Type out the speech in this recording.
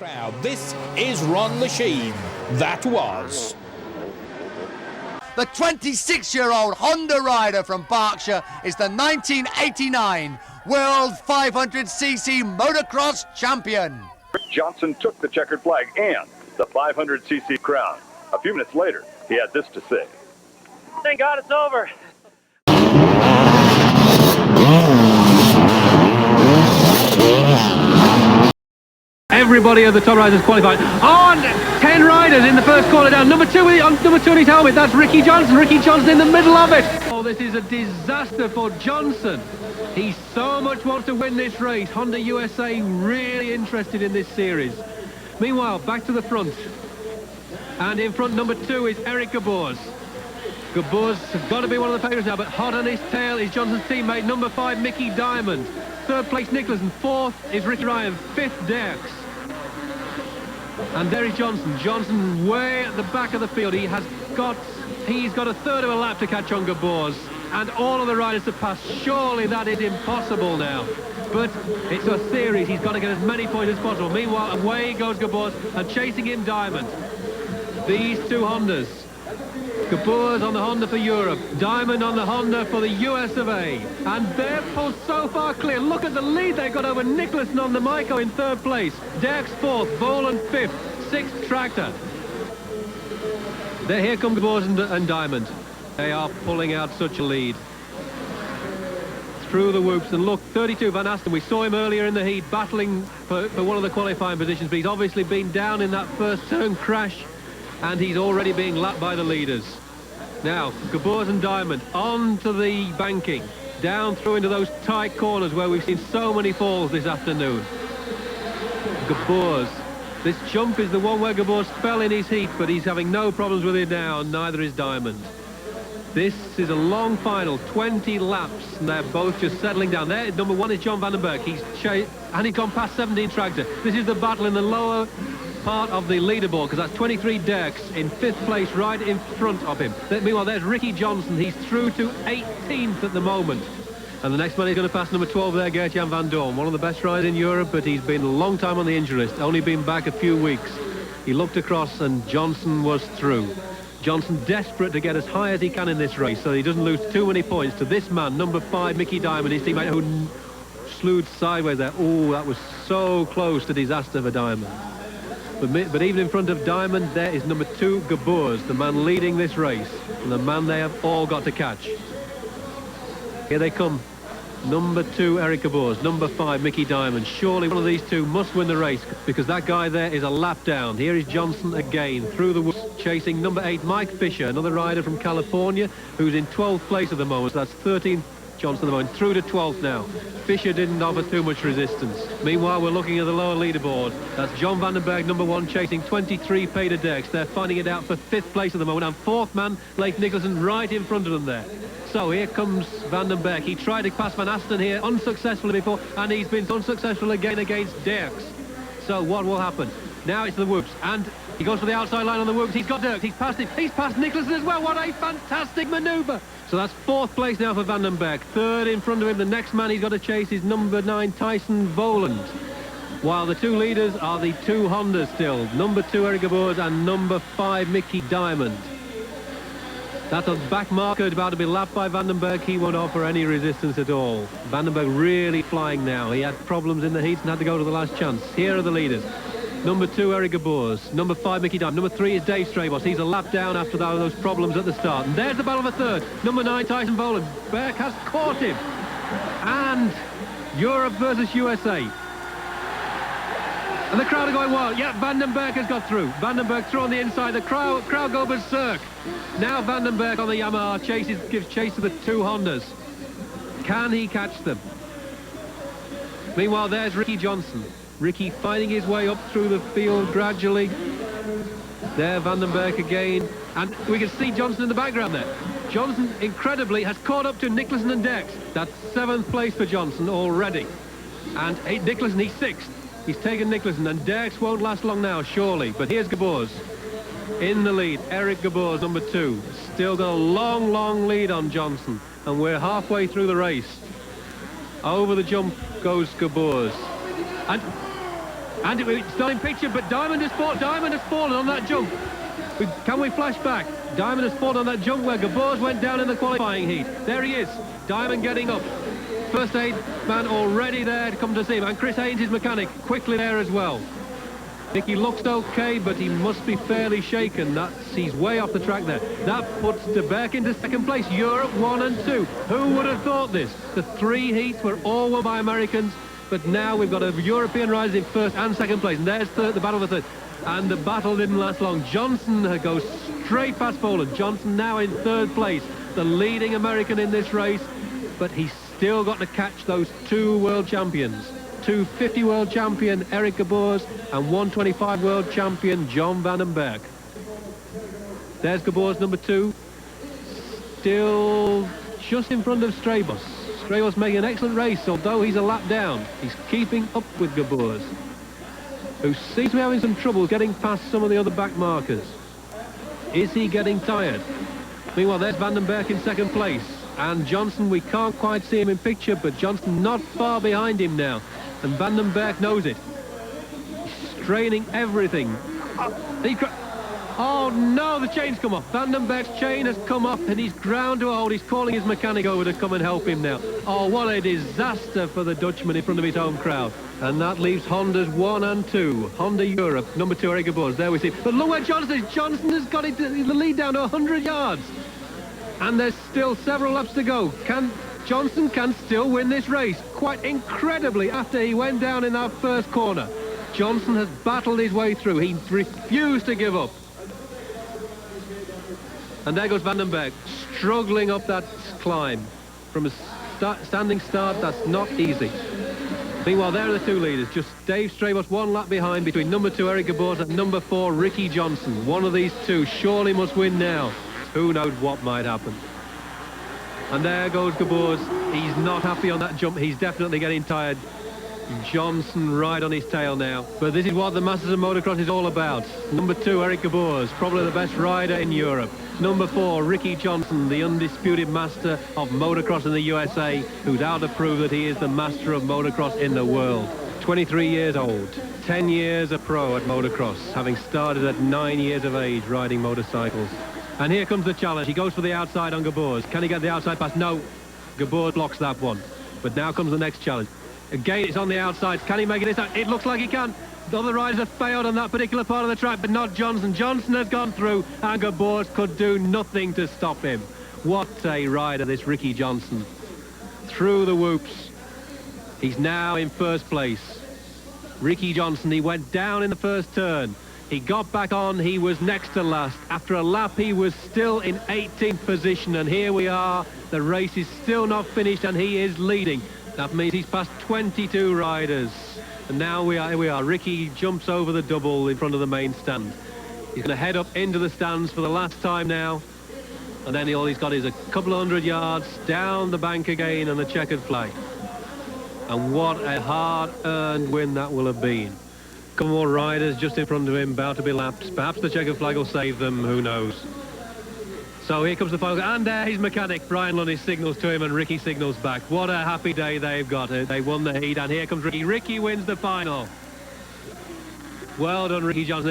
Crowd. This is Ron Lachine. That was. The 26-year-old Honda rider from Berkshire is the 1989 World 500cc Motocross champion. Johnson took the checkered flag and the 500cc crown. A few minutes later, he had this to say. Thank God it's over. Everybody of the top riders qualified. On 10 riders in the first corner down. Number two on his helmet. That's Ricky Johnson. Ricky Johnson in the middle of it. Oh, this is a disaster for Johnson. He so much wants to win this race. Honda USA really interested in this series. Meanwhile, back to the front. And in front, number 2 is Eric Geboers. Geboers has got to be one of the favourites now, but hot on his tail is Johnson's teammate, number 5, Mickey Diamond. Third place, Nicholson. Fourth is Ricky Ryan. Fifth, Derks. And there is Johnson. Johnson way at the back of the field. He's got a third of a lap to catch on Geboers. And all of the riders to pass. Surely that is impossible now. But it's a series. He's got to get as many points as possible. Meanwhile, away goes Geboers and chasing him Diamond. These two Hondas. Geboers on the Honda for Europe. Diamond on the Honda for the US of A. And they're pulled so far clear. Look at the lead they've got over Nicholson on the Myco in third place. Derks fourth. Volan fifth. Sixth Tractor. There, here come Geboers and Diamond. They are pulling out such a lead. Through the whoops, and look, 32 Van Asten. We saw him earlier in the heat battling for one of the qualifying positions, but he's obviously been down in that first turn crash, and he's already being lapped by the leaders. Now, Geboers and Diamond onto the banking, down through into those tight corners where we've seen so many falls this afternoon. Geboers. This jump is the one where Geboers fell in his heat, but he's having no problems with it now, and neither is Diamond. This is a long final, 20 laps, and they're both just settling down. There, number 1 is John Vandenberg. And he's gone past 17 Tractor. This is the battle in the lower part of the leaderboard, because that's 23 Derks in 5th place right in front of him. Meanwhile, there's Ricky Johnson. He's through to 18th at the moment. And the next man is going to pass number 12 there, Gert-Jan van Dorn. One of the best riders in Europe, but he's been a long time on the injury list. Only been back a few weeks. He looked across and Johnson was through. Johnson desperate to get as high as he can in this race so he doesn't lose too many points to this man, number 5, Mickey Diamond, his teammate, who slewed sideways there. Oh, that was so close to disaster for Diamond. But even in front of Diamond, there is number 2, Geboers, the man leading this race, and the man they have all got to catch. Here they come. Number 2, Eric Geboers. Number 5, Mickey Diamond. Surely one of these two must win the race, because that guy there is a lap down. Here is Johnson again, through the woods, chasing number 8, Mike Fisher, another rider from California, who's in 12th place at the moment. So that's 13th Johnson at the moment, through to 12th now. Fisher didn't offer too much resistance. Meanwhile, we're looking at the lower leaderboard. That's John Vandenberg, number 1, chasing 23 Peter Derks. They're finding it out for 5th place at the moment. And 4th man, Leif Nicholson, right in front of them there. So here comes Vandenberg. He tried to pass Van Asten here unsuccessfully before, and he's been unsuccessful again against Derks. So what will happen? Now it's the whoops, and he goes for the outside line on the whoops. He's got Derks. He's passed him. He's passed Nicholson as well. What a fantastic manoeuvre. So that's 4th place now for Vandenberg. 3rd in front of him. The next man he's got to chase is number 9, Tyson Voland. While the two leaders are the two Hondas still. Number 2, Eric Geboers, and number 5, Mickey Diamond. That's a back marker about to be lapped by Vandenberg. He won't offer any resistance at all. Vandenberg really flying now. He had problems in the heats and had to go to the last chance. Here are the leaders. Number 2, Eric Geboers. Number 5, Mickey Diamond. Number 3 is Dave Strabos. He's a lap down after those problems at the start. And there's the battle for 3rd. Number 9, Tyson Volan. Berg has caught him. And Europe versus USA. And the crowd are going wild. Yeah, Vandenberg has got through. Vandenberg through on the inside. The crowd go berserk. Now Vandenberg on the Yamaha gives chase to the two Hondas. Can he catch them? Meanwhile, there's Ricky Johnson. Ricky fighting his way up through the field gradually. There, Vandenberg again. And we can see Johnson in the background there. Johnson, incredibly, has caught up to Nicholson and Derks. That's 7th place for Johnson already. And Nicholson, he's 6th. He's taken Nicholson, and Derks won't last long now, surely. But here's Geboers in the lead. Eric Geboers, number 2. Still got a long, long lead on Johnson. And we're halfway through the race. Over the jump goes Geboers. And And it's not in picture, but Diamond has fallen on that jump. Can we flash back? Diamond has fallen on that jump where Geboers went down in the qualifying heat. There he is, Diamond getting up. First aid man already there to come to see him. And Chris Haynes, his mechanic, quickly there as well. I think he looks okay, but he must be fairly shaken. He's way off the track there. That puts De Berck into second place. Europe 1 and 2. Who would have thought this? The 3 heats were all won by Americans, but now we've got a European riders in first and second place. And there's the battle of the third. And the battle didn't last long. Johnson goes straight past Poland. Johnson now in third place, the leading American in this race, but he's still got to catch those 2 world champions. 250 world champion Eric Geboers and 125 world champion John Van den Berg. There's Geboers number 2, still just in front of Strabos. Strabos making an excellent race, although he's a lap down. He's keeping up with Geboers, who seems to be having some trouble getting past some of the other back markers. Is he getting tired? Meanwhile, there's Van den Berg in second place. And Johnson, we can't quite see him in picture, but Johnson not far behind him now. And Van den Berg knows it. He's straining everything. Oh no, the chain's come off. Van den Berg's chain has come off and he's ground to a hold. He's calling his mechanic over to come and help him now. Oh, what a disaster for the Dutchman in front of his home crowd. And that leaves Honda's 1 and 2. Honda Europe, number 2, Eric Geboers. There we see. But look where Johnson is. Johnson has got the lead down to 100 yards. And there's still several laps to go. Johnson can still win this race, quite incredibly, after he went down in that first corner. Johnson has battled his way through. He refused to give up. And there goes Van den Berg, struggling up that climb. From a standing start, that's not easy. Meanwhile, there are the 2 leaders, just Dave Strabos 1 lap behind between number 2 Eric Geboers and number 4 Ricky Johnson. One of these 2 surely must win now. Who knows what might happen. And there goes Geboers. He's not happy on that jump. He's definitely getting tired. Johnson right on his tail now. But this is what the Masters of Motocross is all about. Number 2, Eric Geboers, probably the best rider in Europe. Number 4, Ricky Johnson, the undisputed master of motocross in the USA, who's out to prove that he is the master of motocross in the world. 23 years old, 10 years a pro at motocross, having started at 9 years of age riding motorcycles. And here comes the challenge. He goes for the outside on Geboers. Can he get the outside pass? No. Geboers blocks that one. But now comes the next challenge. Again, it's on the outside. Can he make it this time? It looks like he can. The other riders have failed on that particular part of the track, but not Johnson. Johnson has gone through, and Geboers could do nothing to stop him. What a rider, this Ricky Johnson. Through the whoops. He's now in first place. Ricky Johnson, he went down in the first turn. He got back on, he was next to last. After a lap, he was still in 18th position, and here we are. The race is still not finished, and he is leading. That means he's passed 22 riders. And now here we are. Ricky jumps over the double in front of the main stand. He's going to head up into the stands for the last time now. And then all he's got is a couple of 100 yards down the bank again and the checkered flag. And what a hard-earned win that will have been. Couple more riders just in front of him, about to be lapped. Perhaps the checkered flag will save them, who knows. So here comes the final, and there his mechanic, Brian Lunny, signals to him, and Ricky signals back. What a happy day they've got. They won the heat, and here comes Ricky. Ricky wins the final. Well done, Ricky Johnson.